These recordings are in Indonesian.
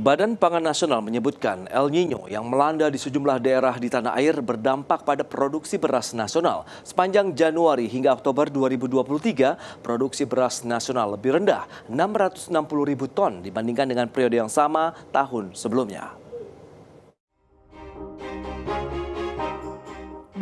Badan Pangan Nasional menyebutkan El Nino yang melanda di sejumlah daerah di tanah air berdampak pada produksi beras nasional. Sepanjang Januari hingga Oktober 2023, produksi beras nasional lebih rendah, 660.000 ton dibandingkan dengan periode yang sama tahun sebelumnya.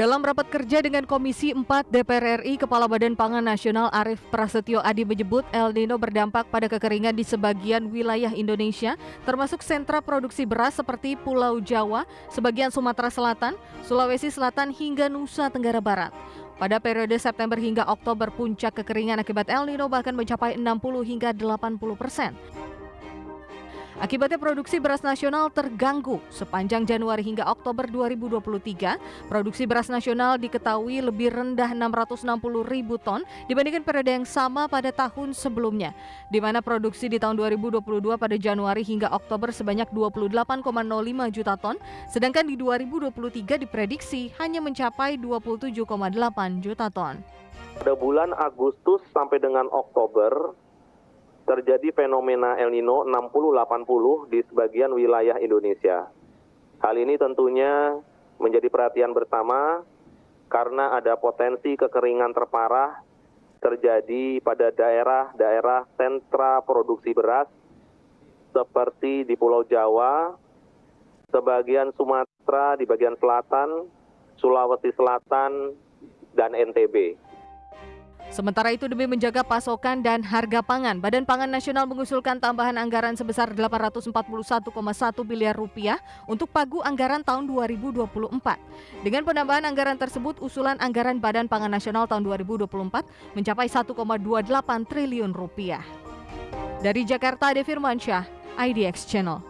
Dalam rapat kerja dengan Komisi 4 DPR RI, Kepala Badan Pangan Nasional Arief Prasetyo Adi menyebut El Nino berdampak pada kekeringan di sebagian wilayah Indonesia, termasuk sentra produksi beras seperti Pulau Jawa, sebagian Sumatera Selatan, Sulawesi Selatan hingga Nusa Tenggara Barat. Pada periode September hingga Oktober, puncak kekeringan akibat El Nino bahkan mencapai 60 hingga 80%. Akibatnya produksi beras nasional terganggu. Sepanjang Januari hingga Oktober 2023, produksi beras nasional diketahui lebih rendah 660.000 ton dibandingkan periode yang sama pada tahun sebelumnya, di mana produksi di tahun 2022 pada Januari hingga Oktober sebanyak 28,05 juta ton, sedangkan di 2023 diprediksi hanya mencapai 27,8 juta ton. Pada bulan Agustus sampai dengan Oktober, terjadi fenomena El Nino 60-80 di sebagian wilayah Indonesia. Hal ini tentunya menjadi perhatian bersama karena ada potensi kekeringan terparah terjadi pada daerah-daerah sentra produksi beras seperti di Pulau Jawa, sebagian Sumatera di bagian selatan, Sulawesi Selatan, dan NTB. Sementara itu, demi menjaga pasokan dan harga pangan, Badan Pangan Nasional mengusulkan tambahan anggaran sebesar 841,1 miliar rupiah untuk pagu anggaran tahun 2024. Dengan penambahan anggaran tersebut, usulan anggaran Badan Pangan Nasional tahun 2024 mencapai 1,28 triliun rupiah. Dari Jakarta, Ade Firmansyah, IDX Channel.